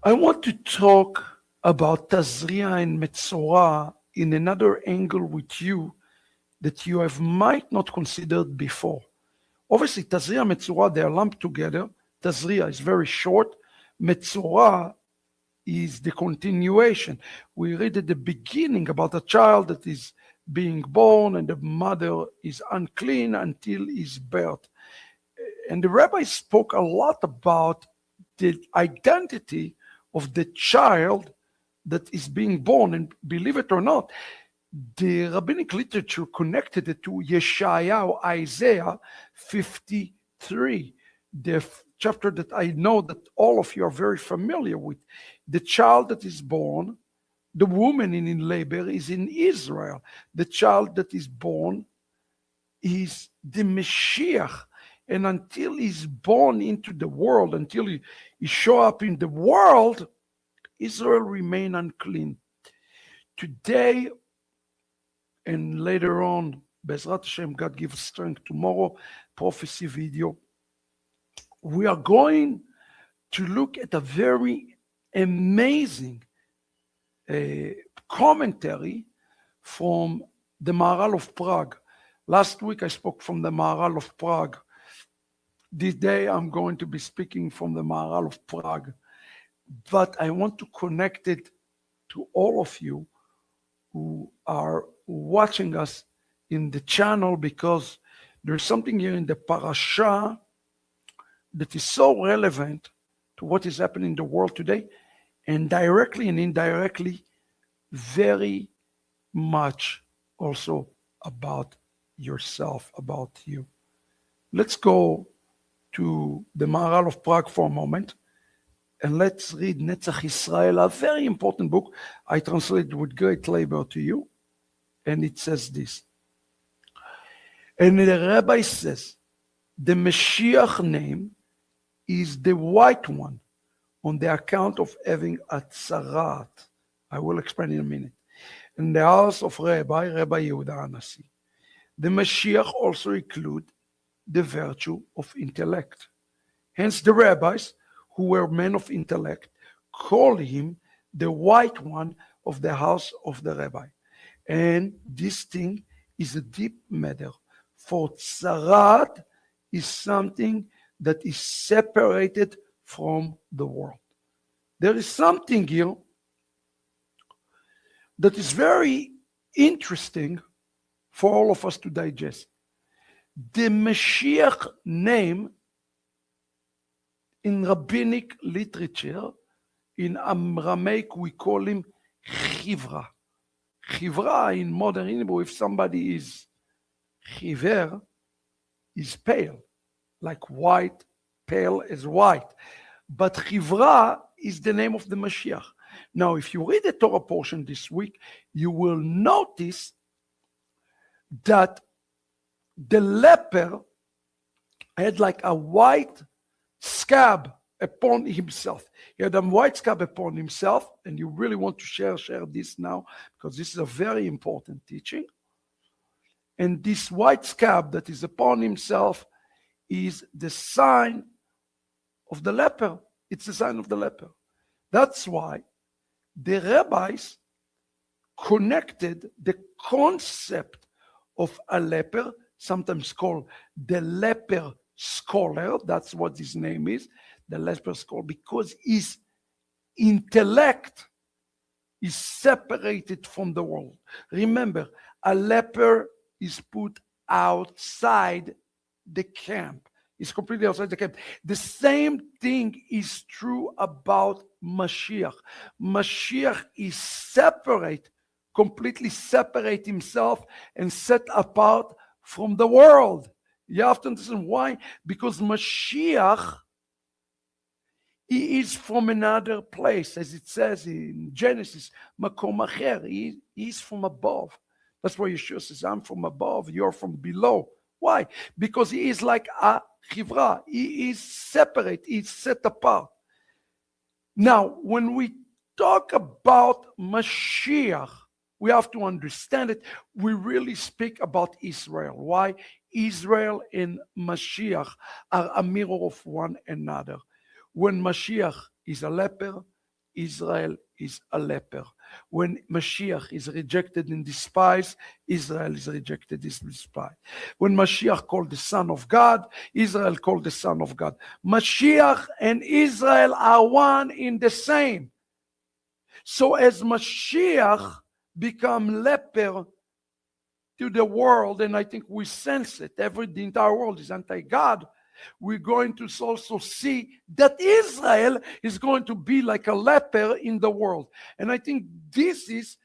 I want to talk about Tazria and Metzora in another angle with you that you might not considered before. Obviously, Tazria and Metzora, they are lumped together. Tazria is very short. Metzora is the continuation. We read at the beginning about a child that is being born and the mother is unclean until his birth. And the rabbi spoke a lot about the identity of the child that is being born. And believe it or not, the rabbinic literature connected it to Yeshayahu, Isaiah 53, the chapter that I know that all of you are very familiar with. The child that is born, the woman in labor is in Israel. The child that is born is the Mashiach. And until he's born into the world, until he show up in the world, Israel remain unclean. Today and later on, Bezrat Hashem, God gives strength tomorrow, prophecy video, we are going to look at a very amazing commentary from the Maharal of Prague. Last week I spoke from the Maharal of Prague. This day I'm going to be speaking from the Maharal of Prague. But I want to connect it to all of you who are watching us in the channel, because there's something here in the parasha that is so relevant to what is happening in the world today, and directly and indirectly very much also about yourself, about you. Let's go to the Maharal of Prague for a moment, and let's read Netzach Israel, a very important book. I translated with great labor to you, and it says this. And the rabbi says, the Mashiach name is the white one on the account of having a tzarat. I will explain in a minute. In the house of Rabbi Yehuda Anasi. The Mashiach also include the virtue of intellect. Hence the rabbis, who were men of intellect, call him the white one of the house of the rabbi. And this thing is a deep matter. For tzarat is something that is separated from the world. There is something here that is very interesting for all of us to digest. The Mashiach name in rabbinic literature, in Aramaic, we call him Chivra. Chivra in modern Hebrew, if somebody is chiver, is pale, like white, pale as white. But Chivra is the name of the Mashiach. Now, if you read the Torah portion this week, you will notice that the leper had like a white scab upon himself. He had a white scab upon himself, and you really want to share this now, because this is a very important teaching. And this white scab that is upon himself is the sign of the leper. It's the sign of the leper. That's why the rabbis connected the concept of a leper, sometimes called the leper scholar. That's what his name is, the leper scholar, because his intellect is separated from the world. Remember, a leper is put outside the camp. It's completely outside the camp. The same thing is true about Mashiach. Mashiach is separate, completely separate himself and set apart from the world. You have to understand why? Because Mashiach, he is from another place, as it says in Genesis, Makom Acher. He is from above. That's why Yeshua says, I'm from above, you're from below. Why? Because he is like a chivra. He is separate. He's set apart. Now, when we talk about Mashiach, we have to understand it. We really speak about Israel. Why? Israel and Mashiach are a mirror of one another. When Mashiach is a leper, Israel is a leper. When Mashiach is rejected and despised, Israel is rejected and despised. When Mashiach called the Son of God, Israel called the Son of God. Mashiach and Israel are one in the same. So as Mashiach become leper to the world, and I think we sense it, the entire world is anti-God, we're going to also see that Israel is going to be like a leper in the world. And I think this is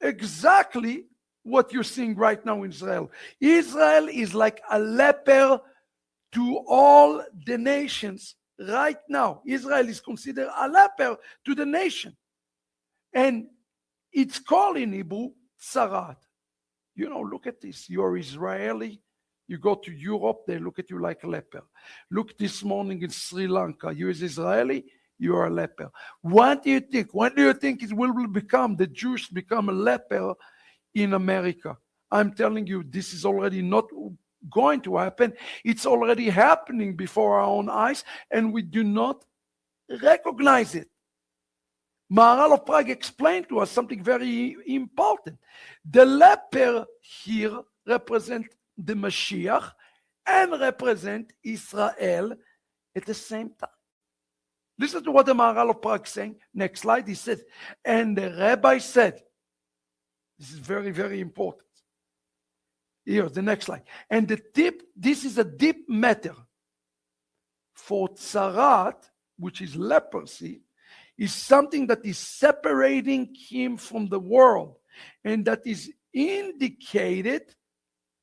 exactly what you're seeing right now in Israel. Israel is like a leper to all the nations right now. Israel is considered a leper to the nation. And it's called in Hebrew, tzarat. You know, look at this. You're Israeli. You go to Europe, they look at you like a leper. Look this morning in Sri Lanka. You as Israeli, you are a leper. What do you think? When do you think it will become, the Jews become a leper in America? I'm telling you, this is already not going to happen. It's already happening before our own eyes, and we do not recognize it. Maharal of Prague explained to us something very important. The leper here represents the Mashiach and represent Israel at the same time. Listen to what the Maharal of Prague is saying. Next slide, he says, and the rabbi said, this is very, very important. Here, the next slide. And this is a deep matter. For tzarat, which is leprosy, is something that is separating him from the world, and that is indicated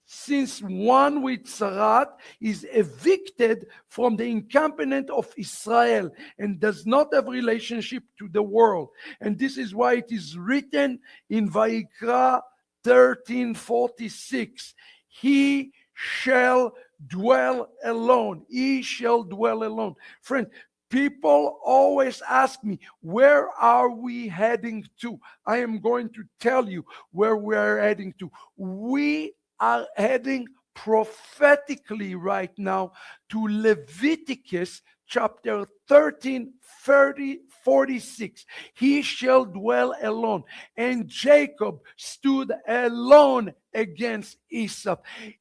since one with tzarat is evicted from the encampment of Israel and does not have relationship to the world. And this is why it is written in Vayikra 13:46, he shall dwell alone. He shall dwell alone. Friend, people always ask me, where are we heading to? I am going to tell you where we are heading to. We are heading prophetically right now to Leviticus chapter 13, 46. He shall dwell alone. And Jacob stood alone against Esau.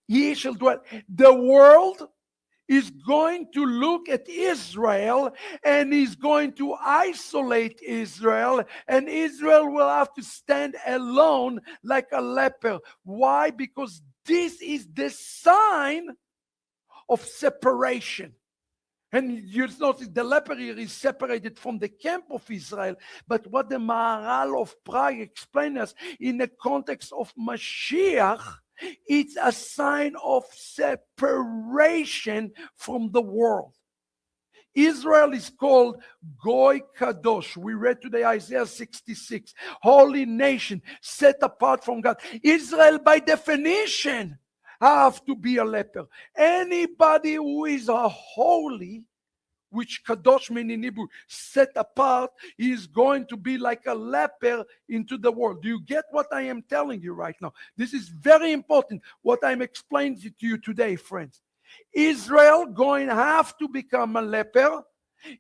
He shall dwell. The world is going to look at Israel and he's going to isolate Israel, and Israel will have to stand alone like a leper. Why? Because this is the sign of separation. And you notice the leper here is separated from the camp of Israel. But what the Maharal of Prague explains us in the context of Mashiach, it's a sign of separation from the world. Israel is called Goy Kadosh. We read today Isaiah 66. Holy nation, set apart from God. Israel, by definition, have to be a leper. Anybody who is a holy, which Kadosh means in Hebrew, set apart, is going to be like a leper into the world. Do you get what I am telling you right now? This is very important, what I'm explaining to you today, friends. Israel going to have to become a leper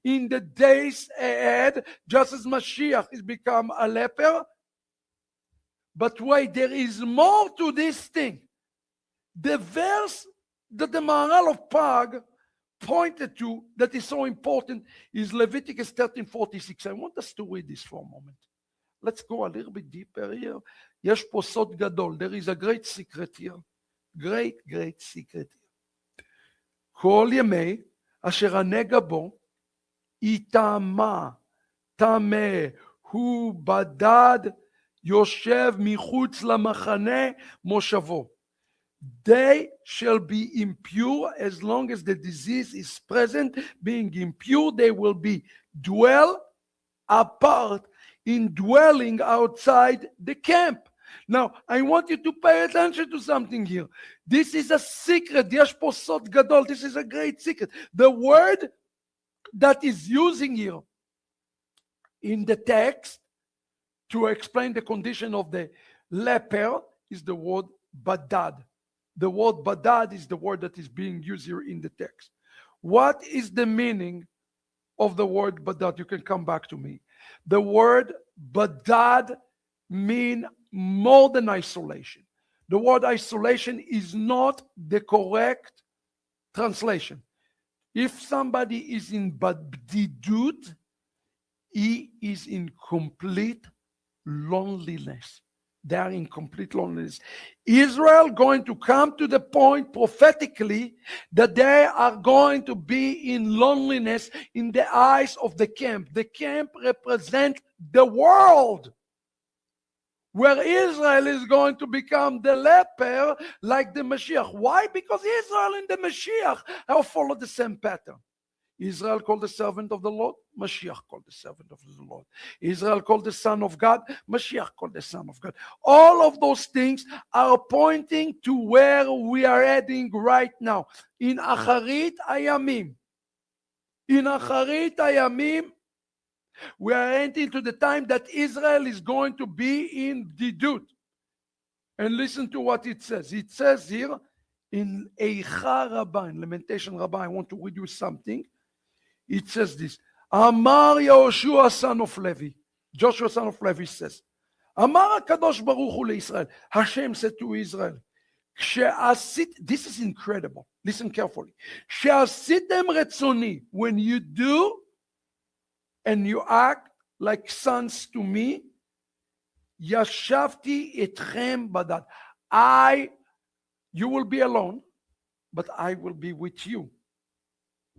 in the days ahead, just as Mashiach has become a leper. But wait, there is more to this thing. The verse that the Maharal of Prague pointed to that is so important is Leviticus 13:46. I want us to read this for a moment. Let's go a little bit deeper here. יש פה סוד גדול. There is a great secret here. Great secret here. כל ימי אשר הנגע בו יטמא, טמא, הוא בדד, יושב מחוץ למחנה מושבו. They shall be impure as long as the disease is present. Being impure, they will be dwell apart in dwelling outside the camp. Now, I want you to pay attention to something here. This is a secret. יש פה סוד גדול. This is a great secret. The word that is using here in the text to explain the condition of the leper is the word badad. The word badad is the word that is being used here in the text. What is the meaning of the word badad? You can come back to me. The word badad means more than isolation. The word isolation is not the correct translation. If somebody is in badidut, he is in complete loneliness. They are in complete loneliness. Israel going to come to the point prophetically that they are going to be in loneliness in the eyes of the camp. The camp represents the world, where Israel is going to become the leper like the Mashiach. Why? Because Israel and the Mashiach have followed the same pattern. Israel called the servant of the Lord, Mashiach called the servant of the Lord. Israel called the Son of God, Mashiach called the Son of God. All of those things are pointing to where we are heading right now. In Acharit Hayamim. In Acharit Hayamim, we are entering to the time that Israel is going to be in Didut. And listen to what it says. It says here in Eicha Rabbah, in Lamentation Rabbah, I want to read you something. It says this. Amar Yehoshua son of Levi. Joshua son of Levi says, Amar HaKadosh Baruch Hu leIsrael. Hashem said to Israel, this is incredible. Listen carefully. She'asitem retzoni. When you do and you act like sons to me, Yashavti etchem badad. You will be alone, but I will be with you.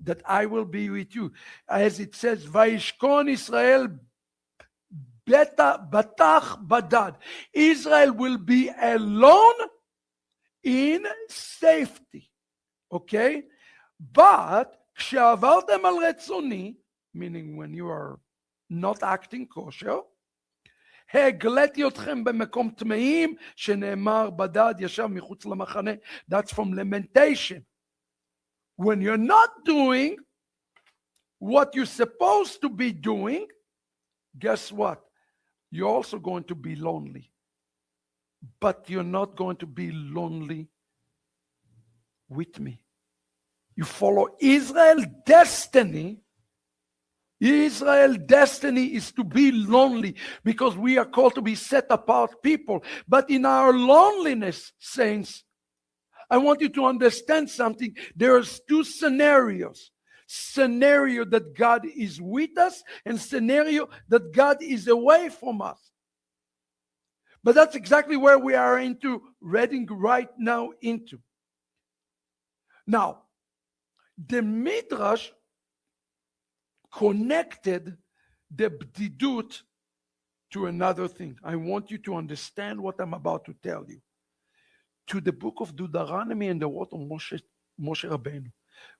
That I will be with you. As it says, Vayishkon Israel batach badad. Israel will be alone in safety. Okay? But, kshavartem al retzoni, meaning when you are not acting kosher, הגלתי אתכם במקום טמאים, שנאמר בדד ישב מחוץ למחנה. That's from Lamentation. When you're not doing what you're supposed to be doing, guess what? You're also going to be lonely. But you're not going to be lonely with me. You follow Israel's destiny. Israel's destiny is to be lonely because we are called to be set apart people. But in our loneliness, saints, I want you to understand something. There's two scenarios. Scenario that God is with us and scenario that God is away from us. But that's exactly where we are reading right now into. Now, the Midrash connected the bdidut to another thing. I want you to understand what I'm about to tell you. To the book of Deuteronomy and the word of Moshe Rabbeinu.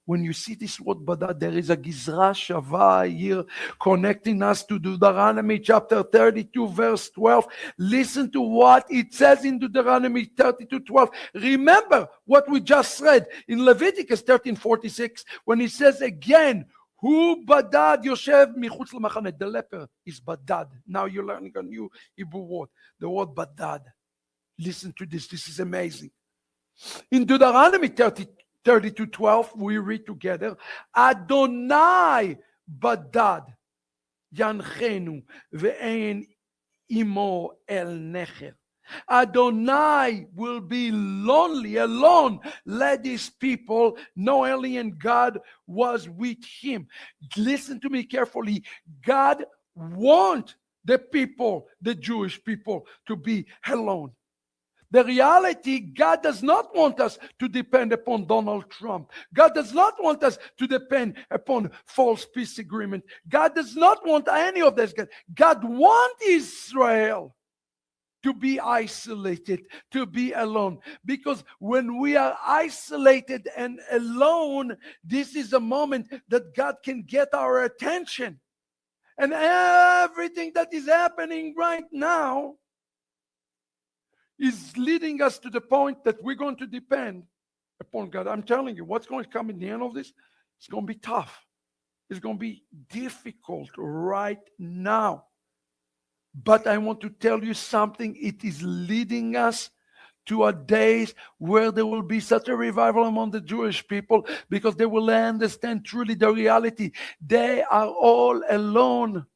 When you see this word badad, there is a gizra shava here connecting us to Deuteronomy chapter 32 verse 12. Listen to what it says in Deuteronomy 32:12. Remember what we just read in Leviticus 13:46 when it says again, Hu badad yoshev michutz lemachane. The leper is badad. Now you're learning a new Hebrew word, the word badad. Listen to this. This is amazing. In Deuteronomy 32:12, we read together, Adonai badad yanchenu ve'ein imo el necher. Adonai will be lonely, alone, led his people. No alien God was with him. Listen to me carefully. God wants the people, the Jewish people, to be alone. The reality, God does not want us to depend upon Donald Trump. God does not want us to depend upon false peace agreement. God does not want any of this. God wants Israel to be isolated, to be alone. Because when we are isolated and alone, this is a moment that God can get our attention. And everything that is happening right now is leading us to the point that we're going to depend upon God. I'm telling you, what's going to come in the end of this, it's going to be tough. It's going to be difficult right now. But I want to tell you something. It is leading us to a days where there will be such a revival among the Jewish people because they will understand truly the reality. They are all alone.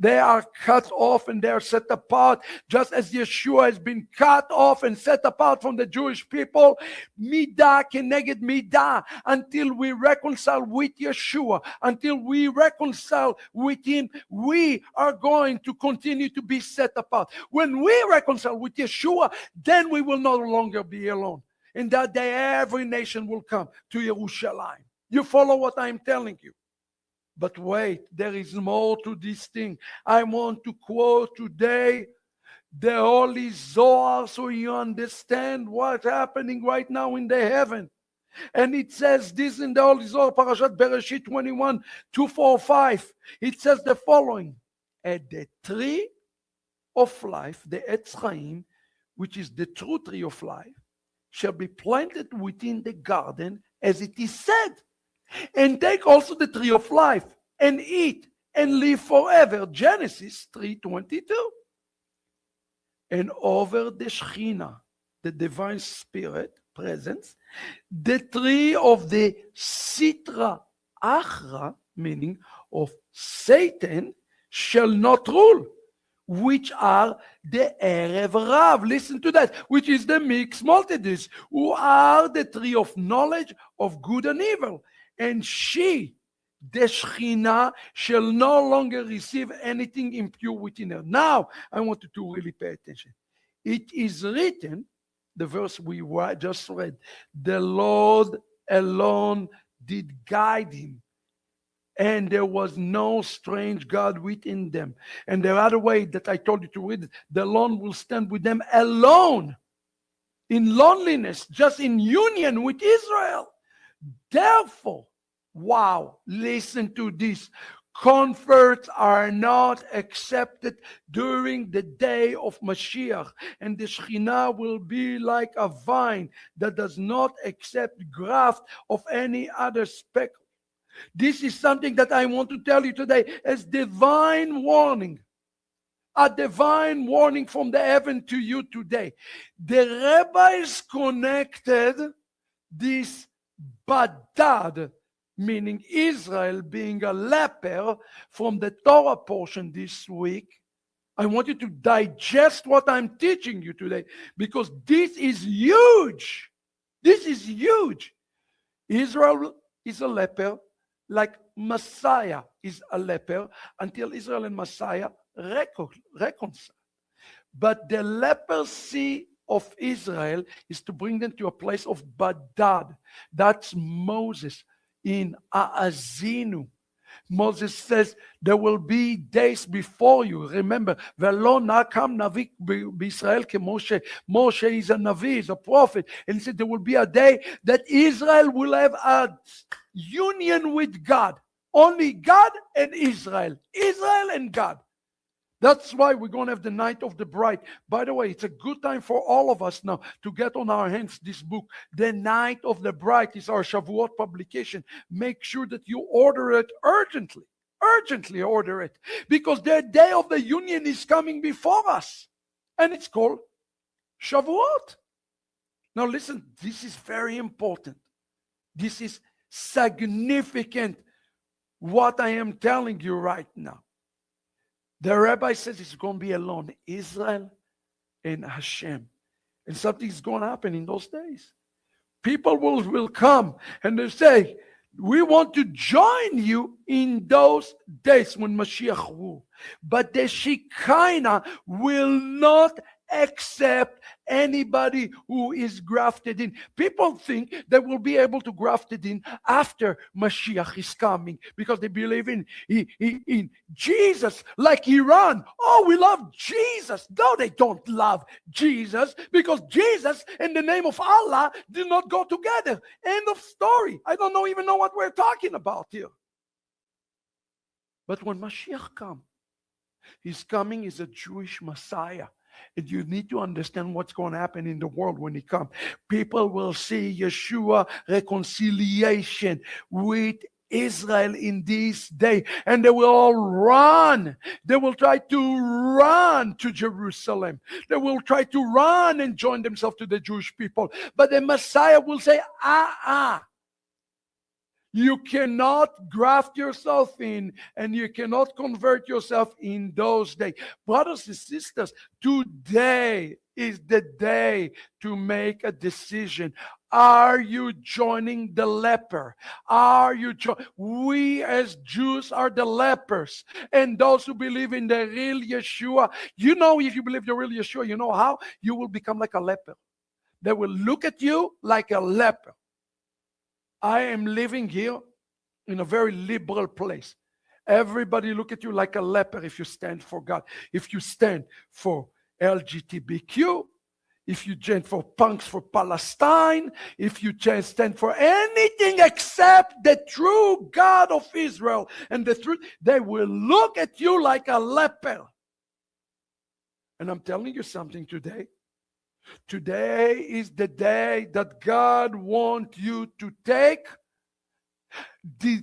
They are cut off and they are set apart, just as Yeshua has been cut off and set apart from the Jewish people. Midah keneged midah, until we reconcile with Yeshua, until we reconcile with him, we are going to continue to be set apart. When we reconcile with Yeshua, then we will no longer be alone. In that day, every nation will come to Jerusalem. You follow what I'm telling you? But wait, there is more to this thing. I want to quote today the Holy Zohar so you understand what's happening right now in the heaven. And it says this in the Holy Zohar, Parashat Bereshit 21, 2-4-5. It says the following. At the tree of life, the Etz Chaim, which is the true tree of life, shall be planted within the garden, as it is said. And take also the tree of life and eat and live forever. Genesis 3:22. And over the Shekhinah, the divine spirit presence, the tree of the Sitra Achra, meaning of Satan, shall not rule, which are the Erev Rav. Listen to that, which is the mixed multitudes, who are the tree of knowledge of good and evil. And she, the Shekhinah, shall no longer receive anything impure within her. Now, I want you to really pay attention. It is written, the verse we just read, the Lord alone did guide him, and there was no strange God within them. And the other way that I told you to read it, the Lord will stand with them alone, in loneliness, just in union with Israel. Therefore, wow, listen to this. Converts are not accepted during the day of Mashiach, and the Shekhinah will be like a vine that does not accept graft of any other speckle. This is something that I want to tell you today as divine warning. A divine warning from the heaven to you today. The rabbis connected this badad, meaning Israel being a leper, from the Torah portion this week. I want you to digest what I'm teaching you today, because this is huge. This is huge. Israel is a leper, like Messiah is a leper, until Israel and Messiah reconcile. But the leprosy of Israel is to bring them to a place of badad. That's Moses in Aazinu. Moses says, there will be days before you. Remember, Velo nakam navi b'Israel ke Moshe. Moshe is a Navi, is a prophet. And he said, there will be a day that Israel will have a union with God. Only God and Israel. Israel and God. That's why we're going to have the Night of the Bride. By the way, it's a good time for all of us now to get on our hands this book. The Night of the Bride is our Shavuot publication. Make sure that you order it urgently. Urgently order it. Because the day of the union is coming before us. And it's called Shavuot. Now listen, this is very important. This is significant, what I am telling you right now. The rabbi says it's going to be alone, Israel and Hashem. And something's going to happen in those days. People will come and they say, we want to join you in those days when Mashiach will. But the Shekinah will not accept anybody who is grafted in. People think they will be able to graft it in after Mashiach is coming because they believe in Jesus, like Iran. Oh, we love Jesus. No, they don't love Jesus because Jesus and the name of Allah do not go together. End of story. I don't even know what we're talking about here. But when Mashiach comes, he's coming as a Jewish Messiah. And you need to understand what's going to happen in the world when he comes. People will see Yeshua reconciliation with Israel in this day. And they will all run. They will try to run to Jerusalem. They will try to run and join themselves to the Jewish people. But the Messiah will say, you cannot graft yourself in and you cannot convert yourself in those days. Brothers and sisters, today is the day to make a decision. Are you joining the leper? We as Jews are the lepers. And those who believe in the real Yeshua, you know, if you believe the real Yeshua, you know how? You will become like a leper. They will look at you like a leper. I am living here in a very liberal place. Everybody look at you like a leper if you stand for God. If you stand for LGBTQ, if you stand for punks for Palestine, if you stand for anything except the true God of Israel and the truth, they will look at you like a leper. And I'm telling you something today. Today is the day that God wants you to take the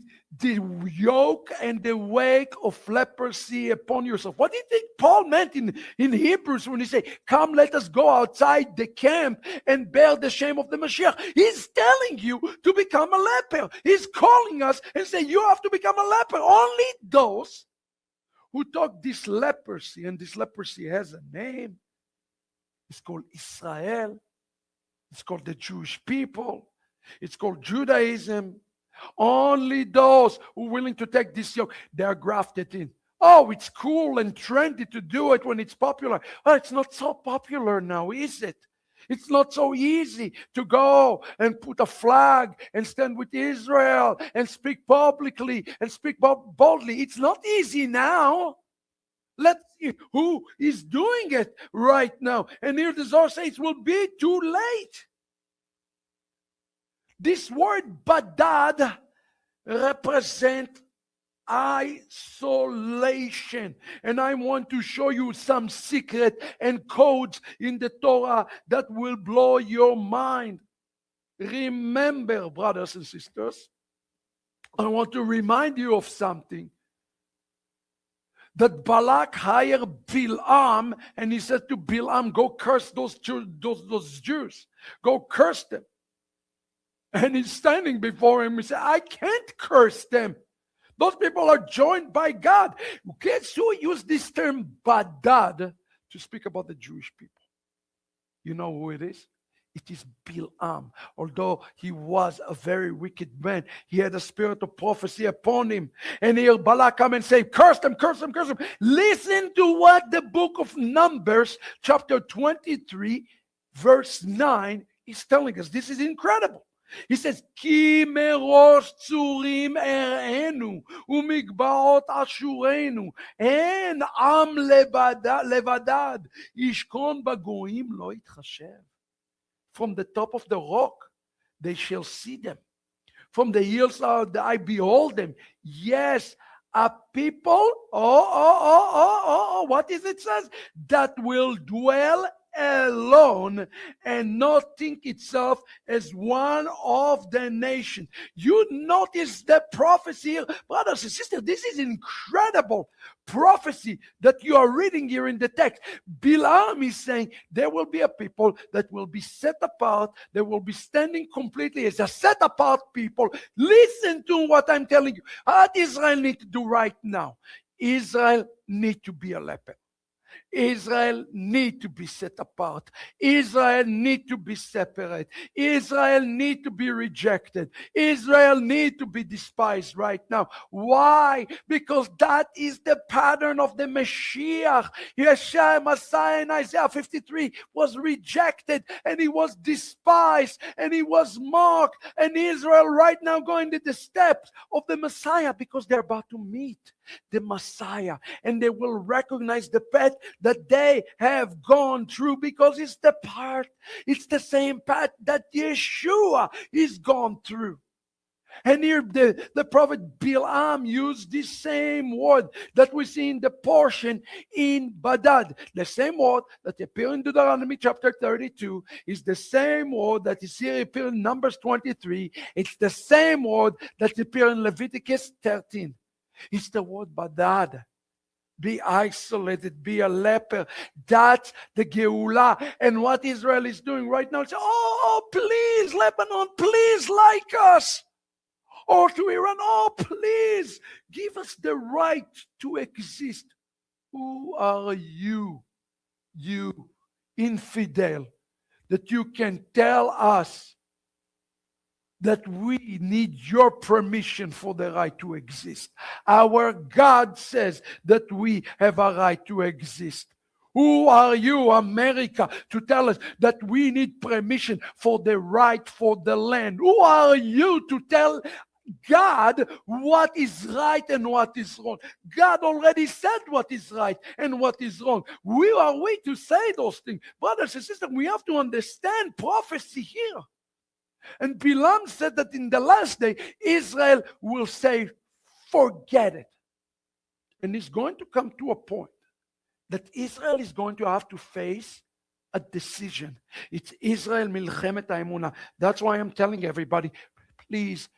yoke and the weight of leprosy upon yourself. What do you think Paul meant in Hebrews when he said, come, let us go outside the camp and bear the shame of the Mashiach? He's telling you to become a leper. He's calling us and saying, you have to become a leper. Only those who took this leprosy, and this leprosy has a name. It's called Israel. It's called the Jewish people. It's called Judaism. Only those who are willing to take this yoke, they are grafted in. Oh, it's cool and trendy to do it when it's popular. Oh, it's not so popular now, is it? It's not so easy to go and put a flag and stand with Israel and speak publicly and speak boldly. It's not easy now. Let's see who is doing it right now. And here the Zohar says it will be too late. This word badad represents isolation. And I want to show you some secret and codes in the Torah that will blow your mind. Remember, brothers and sisters, I want to remind you of something. That Balak hired Bilam, and he said to Bilam, go curse those Jews. Go curse them. And he's standing before him. He said, I can't curse them. Those people are joined by God. Guess who used this term badad to speak about the Jewish people? You know who it is? It is Bilam. Although he was a very wicked man, he had a spirit of prophecy upon him. And here Balak come and say, curse them, curse them, curse them. Listen to what the book of Numbers, chapter 23, verse 9 is telling us. This is incredible. He says, כי מראש צורים אראנו ומגבעות אשורנו, אין עם לבדד, ישכון בגויים לא יתחשב. From the top of the rock, they shall see them. From the hills of the eye, behold them. Yes, a people, what is it says? That will dwell alone and not think itself as one of the nation. You notice the prophecy here, brothers and sisters. This is incredible prophecy that you are reading here in the text. Bilam is saying there will be a people that will be set apart. They will be standing completely as a set apart people. Listen to what I'm telling you. What Israel need to do right now? Israel need to be a leper. Israel need to be set apart. Israel need to be separate. Israel need to be rejected. Israel need to be despised right now. Why? Because that is the pattern of the Mashiach. Yeshua, Messiah in Isaiah 53 was rejected and he was despised and he was mocked. And Israel right now going to the steps of the Messiah because they're about to meet the Messiah, and they will recognize the path that they have gone through because it's the same path that Yeshua is gone through. And here the prophet Bilam used this same word that we see in the portion in Badad. The same word that appears in Deuteronomy chapter 32 is the same word that is here appears in Numbers 23. It's the same word that appears in Leviticus 13. It's the word badad. Be isolated, be a leper. That's the Geulah. And what Israel is doing right now is, please, Lebanon, please like us. Or to Iran, please, give us the right to exist. Who are you infidel, that you can tell us that we need your permission for the right to exist? Our God says that we have a right to exist. Who are you, America, to tell us that we need permission for the right for the land? Who are you to tell God what is right and what is wrong? God already said what is right and what is wrong. We are we to say those things. Brothers and sisters, we have to understand prophecy here. And Bilam said that in the last day, Israel will say, forget it. And it's going to come to a point that Israel is going to have to face a decision. It's Israel Milchemet HaEmunah. That's why I'm telling everybody, please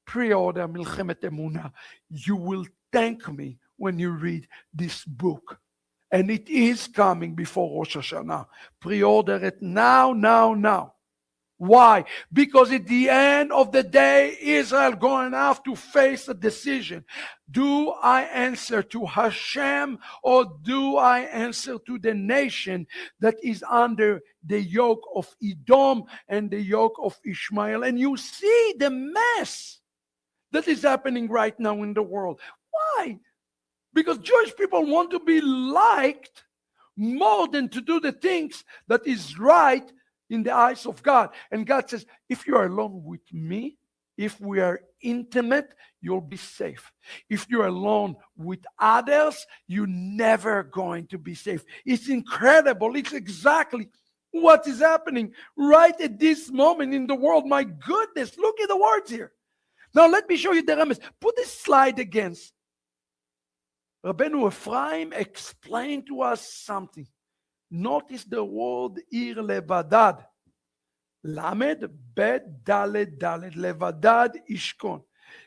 pre-order Milchemet HaEmunah. You will thank me when you read this book. And it is coming before Rosh Hashanah. Pre-order it now. Why? Because at the end of the day, Israel going to have to face a decision. Do I answer to Hashem or do I answer to the nation that is under the yoke of Edom and the yoke of Ishmael? And you see the mess that is happening right now in the world. Why? Because Jewish people want to be liked more than to do the things that is right in the eyes of God. And God says, if you are alone with me, if we are intimate, you'll be safe. If you're alone with others, you're never going to be safe. It's incredible. It's exactly what is happening right at this moment in the world. My goodness, look at the words here. Now let me show you the Rames. Put this slide again. Rabbeinu Ephraim explained to us something. Notice the word ir levadad. Lamed bet daled daled levadad ishkon.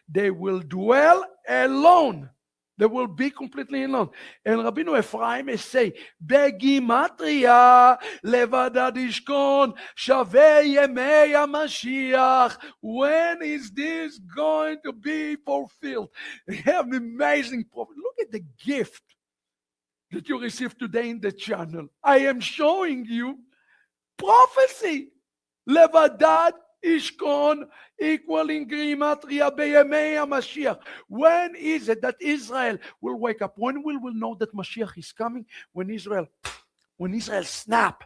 They will dwell alone. They will be completely alone. And Rabbeinu Ephraim is saying, Begimatria levadad ishkon shaveh yemei HaMashiach. When is this going to be fulfilled? We have an amazing prophet. Look at the gift that you received today in the channel. I am showing you prophecy. Levadad Ishkon equaling Gematria Beyemei HaMashiach. When is it that Israel will wake up? When will we know that Mashiach is coming? When Israel snap.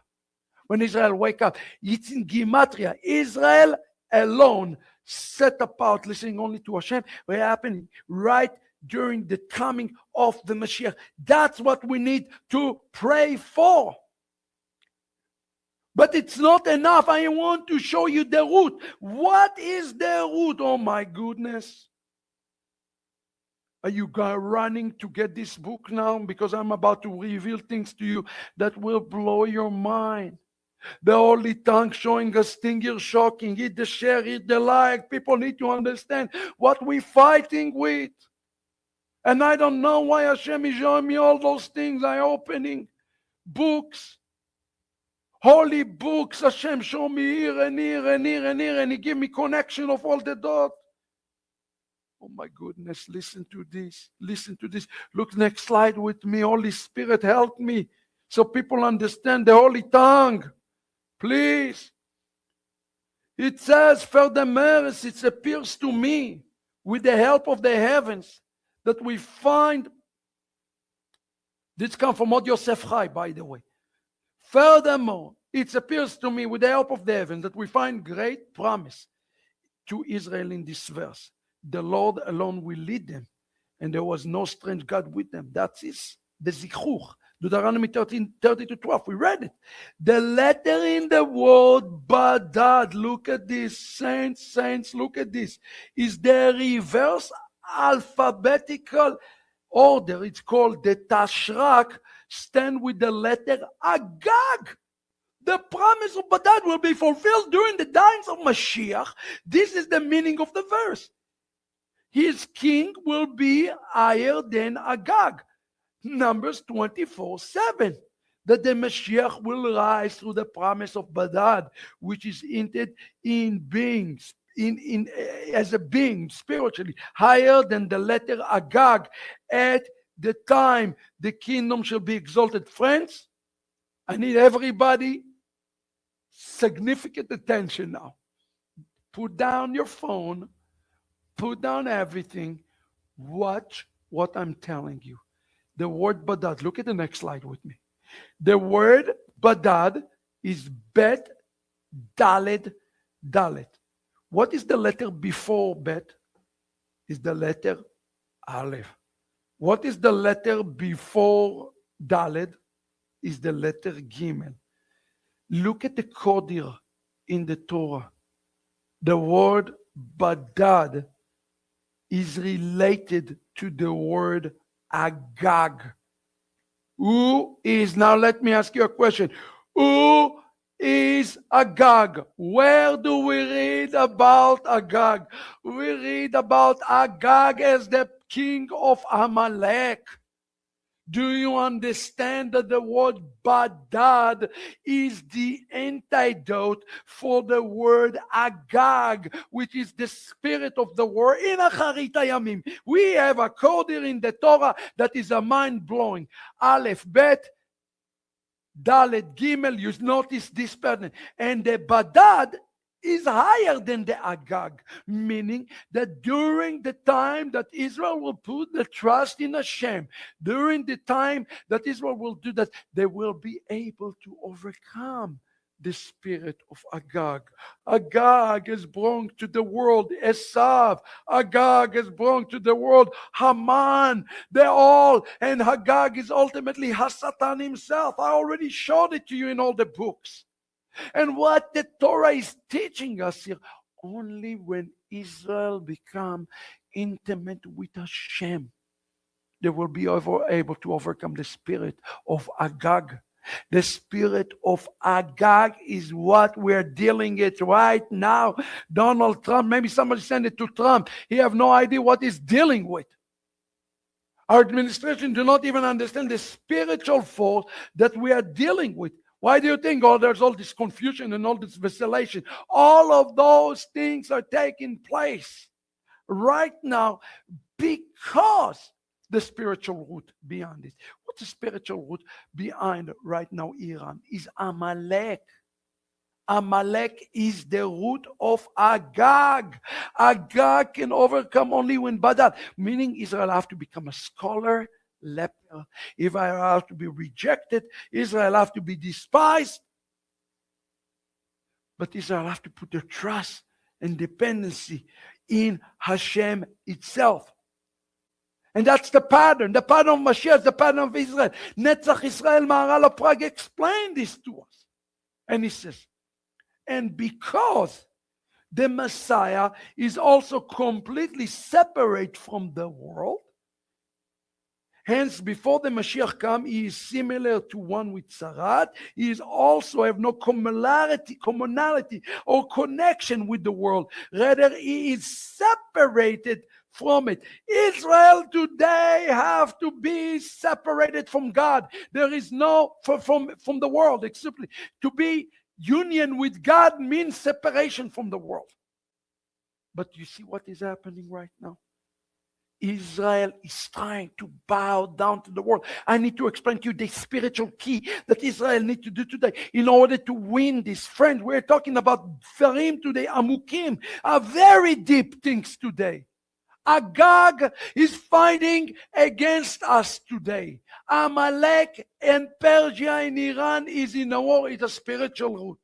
When Israel wake up. It's in Gematria. Israel alone, set apart, listening only to Hashem, will happen right during the coming of the Mashiach. That's what we need to pray for. But it's not enough. I want to show you the root. What is the root? Oh my goodness. Are you guys running to get this book now? Because I'm about to reveal things to you that will blow your mind. The Holy Tongue showing us things you're shocking. Eat the share, eat the like. People need to understand what we're fighting with. And I don't know why Hashem is showing me all those things. I'm opening books. Holy books, Hashem show me here and here and here and here, and He give me connection of all the dots. Oh my goodness, listen to this. Listen to this. Look, next slide with me. Holy Spirit, help me so people understand the Holy Tongue. Please. It says, furthermore, it appears to me, with the help of the heavens, that we find, this comes from Od Yosef Chai, by the way. Furthermore, it appears to me with the help of the heavens that we find great promise to Israel in this verse. The Lord alone will lead them, and there was no strange God with them. That is the Zichur. Deuteronomy 13:30-12. We read it. The letter in the word Badad, look at this, saints, look at this, is the reverse alphabetical order. It's called the Tashrak, stand with the letter Agag. The promise of Badad will be fulfilled during the times of Mashiach. This is the meaning of the verse. His king will be higher than Agag. Numbers 24:7. That the Mashiach will rise through the promise of Badad, which is hinted in beings, as a being spiritually higher than the letter Agag. At the time the kingdom shall be exalted. Friends, I need everybody significant attention now. Put down your phone, put down everything, watch what I'm telling you. The word Badad, look at the next slide with me. The word Badad is Bet Dalet Dalet. What is the letter before Bet? Is the letter Aleph. What is the letter before Dalet? Is the letter Gimel. Look at the Kodir in the Torah. The word Badad is related to the word Agag. Who is, now let me ask you a question. Who is Agag? Where do we read about Agag? We read about Agag as the king of Amalek. Do you understand that the word Badad is the antidote for the word Agag, which is the spirit of the word in Acharit Hayamim? We have a code here in the Torah that is a mind-blowing. Aleph, Bet, Dalet, Gimel, you notice this pattern. And the Badad is higher than the Agag, meaning that during the time that Israel will put the trust in Hashem, during the time that Israel will do that, they will be able to overcome the spirit of Agag. Agag has brought to the world Esav. Agag has brought to the world Haman. They're all, and Agag is ultimately Hasatan himself. I already showed it to you in all the books. And what the Torah is teaching us here, only when Israel become intimate with Hashem, they will be able to overcome the spirit of Agag. The spirit of Agag is what we're dealing with right now. Donald Trump, maybe somebody send it to Trump. He have no idea what he's dealing with. Our administration do not even understand the spiritual force that we are dealing with. Why do you think, there's all this confusion and all this vacillation? All of those things are taking place right now because the spiritual root behind it. What's the spiritual root behind right now Iran? Is Amalek. Amalek is the root of Agag. Agag can overcome only when Badal, meaning Israel have to become a scholar, leper. Israel have to be rejected. Israel have to be despised. But Israel have to put their trust and dependency in Hashem itself. And that's the pattern of Mashiach, the pattern of Israel. Netzach Israel Maharal of Prague explained this to us. And he says, and because the Messiah is also completely separate from the world, hence, before the Mashiach comes, he is similar to one with Sarat. He is also have no commonality or connection with the world. Rather, he is separated from it. Israel today have to be separated from God. There is no from the world. Except to be union with God means separation from the world. But you see what is happening right now? Israel is trying to bow down to the world. I need to explain to you the spiritual key that Israel needs to do today in order to win this. Friend, we're talking about Farim today, Amukim, are very deep things today. Agag is fighting against us today. Amalek and Persia and Iran is in a war. It's a spiritual root.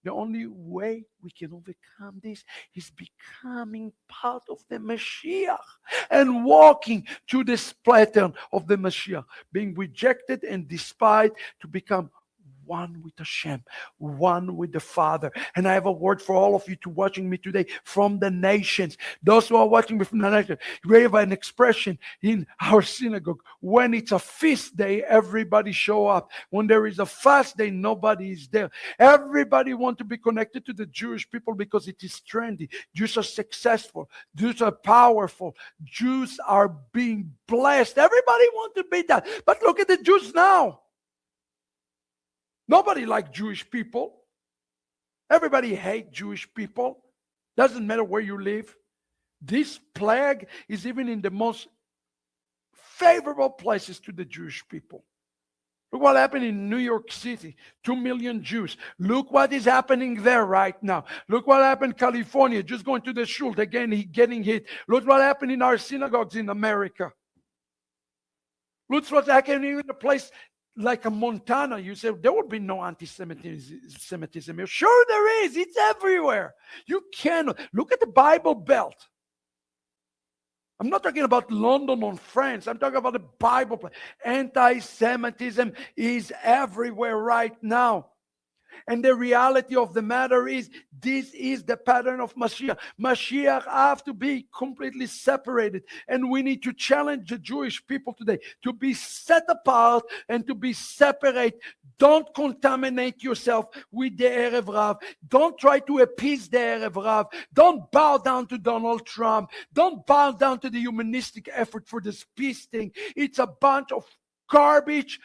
The only way we can overcome this is becoming part of the Mashiach and walking through this pattern of the Mashiach, being rejected and despised to become one with Hashem, one with the Father. And I have a word for all of you to watching me today from the nations. Those who are watching me from the nations, we have an expression in our synagogue. When it's a feast day, everybody show up. When there is a fast day, nobody is there. Everybody wants to be connected to the Jewish people because it is trendy. Jews are successful. Jews are powerful. Jews are being blessed. Everybody wants to be that. But look at the Jews now. Nobody likes Jewish people. Everybody hates Jewish people. Doesn't matter where you live. This plague is even in the most favorable places to the Jewish people. Look what happened in New York City. 2 million Jews. Look what is happening there right now. Look what happened in California. Just going to the shul, again, getting hit. Look what happened in our synagogues in America. Look what's happening in a place like a Montana. You say there would be no anti-Semitism here. Sure there is. It's everywhere. You cannot. Look at the Bible Belt. I'm not talking about London or France. I'm talking about the Bible Belt. Anti-Semitism is everywhere right now. And the reality of the matter is, this is the pattern of Mashiach. Mashiach have to be completely separated. And we need to challenge the Jewish people today to be set apart and to be separate. Don't contaminate yourself with the Erev Rav. Don't try to appease the Erev Rav. Don't bow down to Donald Trump. Don't bow down to the humanistic effort for this peace thing. It's a bunch of garbage,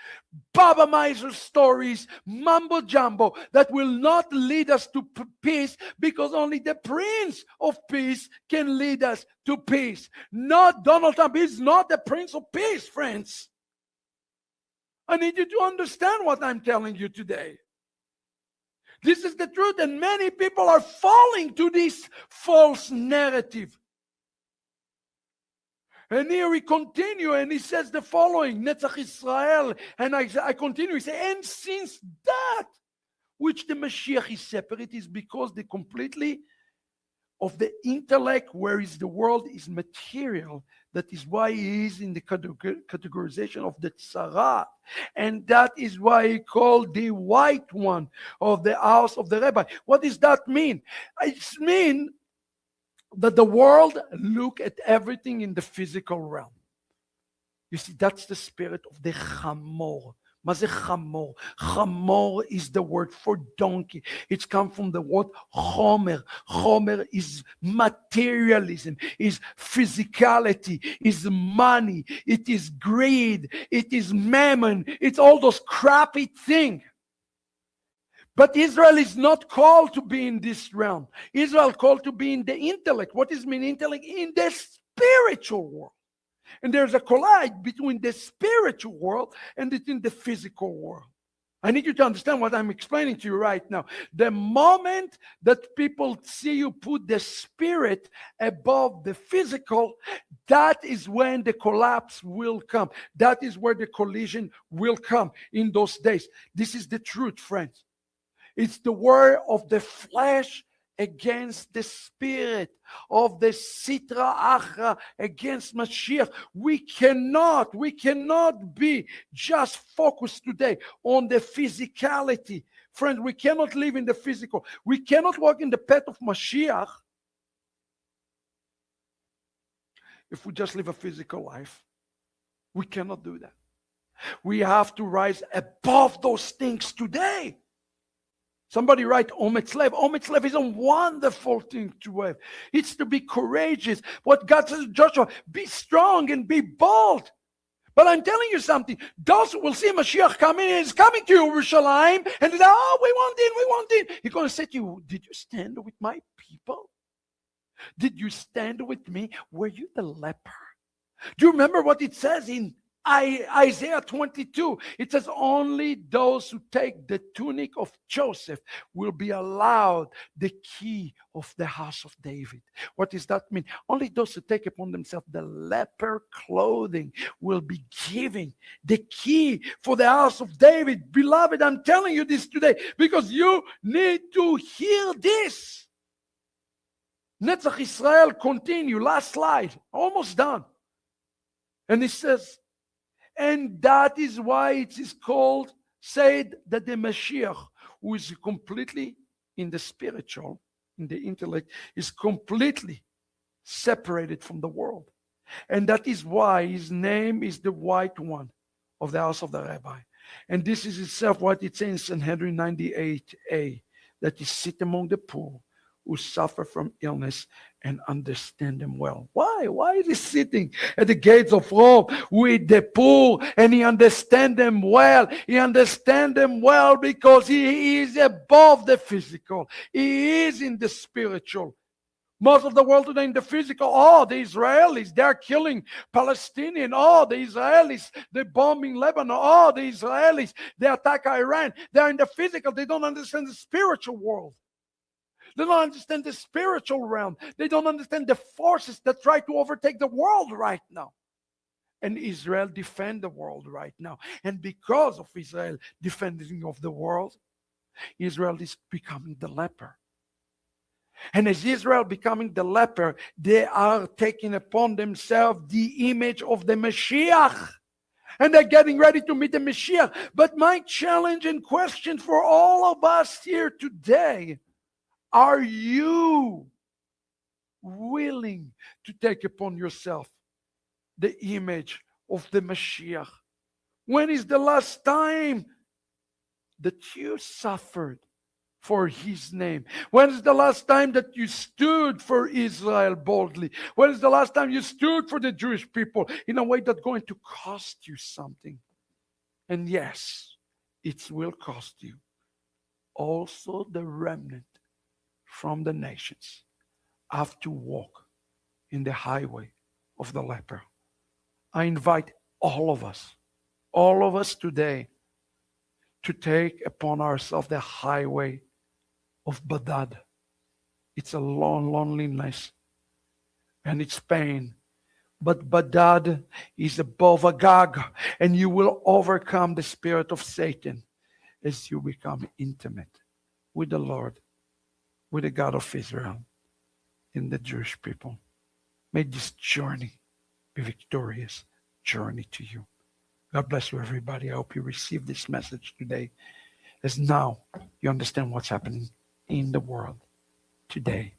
Baba Miser stories, mumbo jumbo that will not lead us to peace, because only the Prince of Peace can lead us to peace. Not Donald Trump. He's not the Prince of Peace, friends. I need you to understand what I'm telling you today. This is the truth, and many people are falling to this false narrative. And here we continue, and he says the following, Netzach Israel, and I continue, he says, and since that which the Mashiach is separate is because the completely of the intellect, whereas the world is material. That is why he is in the categorization of the Tzara. And that is why he called the white one of the house of the rabbi. What does that mean? It means that the world look at everything in the physical realm. You see, that's the spirit of the chamor. Ma ze chamor? Chamor is the word for donkey. It's come from the word chomer. Chomer is materialism, is physicality, is money, it is greed, it is mammon, it's all those crappy things. But Israel is not called to be in this realm. Israel is called to be in the intellect. What does mean intellect? In the spiritual world. And there's a collide between the spiritual world and between the physical world. I need you to understand what I'm explaining to you right now. The moment that people see you put the spirit above the physical, that is when the collapse will come. That is where the collision will come in those days. This is the truth, friends. It's the war of the flesh against the spirit, of the sitra achra against Mashiach. We cannot be just focused today on the physicality. Friends, we cannot live in the physical. We cannot walk in the path of Mashiach if we just live a physical life. We cannot do that. We have to rise above those things today. Somebody write Ometz Lev. Ometz Lev is a wonderful thing to have. It's to be courageous. What God says to Joshua, be strong and be bold. But I'm telling you something. Those who will see Mashiach coming, is coming to Yerushalayim, and they say, oh, we want in. He's going to say to you, did you stand with my people? Did you stand with me? Were you the leper? Do you remember what it says in Isaiah 22? It says only those who take the tunic of Joseph will be allowed the key of the house of David. What does that mean? Only those who take upon themselves the leper clothing will be given the key for the house of David. Beloved, I'm telling you this today because you need to hear this. Netzach Israel continue. Last slide. Almost done. And it says, and that is why it is called, said that the Mashiach, who is completely in the spiritual, in the intellect, is completely separated from the world. And that is why his name is the White One of the house of the Rabbi. And this is itself what it says in Sanhedrin 98a, that he sit among the poor who suffer from illness and understand them well. Why? Why is he sitting at the gates of Rome with the poor and he understands them well? He understands them well because he is above the physical. He is in the spiritual. Most of the world today in the physical, the Israelis, they're killing Palestinians. The Israelis, they're bombing Lebanon. The Israelis, they attack Iran. They're in the physical. They don't understand the spiritual world. They don't understand the spiritual realm. They don't understand the forces that try to overtake the world right now. And Israel defend the world right now. And because of Israel defending of the world, Israel is becoming the leper. And as Israel becoming the leper, they are taking upon themselves the image of the Mashiach. And they're getting ready to meet the Mashiach. But my challenge and question for all of us here today, are you willing to take upon yourself the image of the Mashiach? When is the last time that you suffered for his name? When is the last time that you stood for Israel boldly? When is the last time you stood for the Jewish people in a way that's going to cost you something? And yes, it will cost you. Also the remnant from the nations have to walk in the highway of the leper. I invite all of us today, to take upon ourselves the highway of Badad. It's a long loneliness and it's pain. But Badad is above Agag, and you will overcome the spirit of Satan as you become intimate with the Lord, with the God of Israel and the Jewish people. May this journey be a victorious journey to you. God bless you, everybody. I hope you receive this message today, as now you understand what's happening in the world today.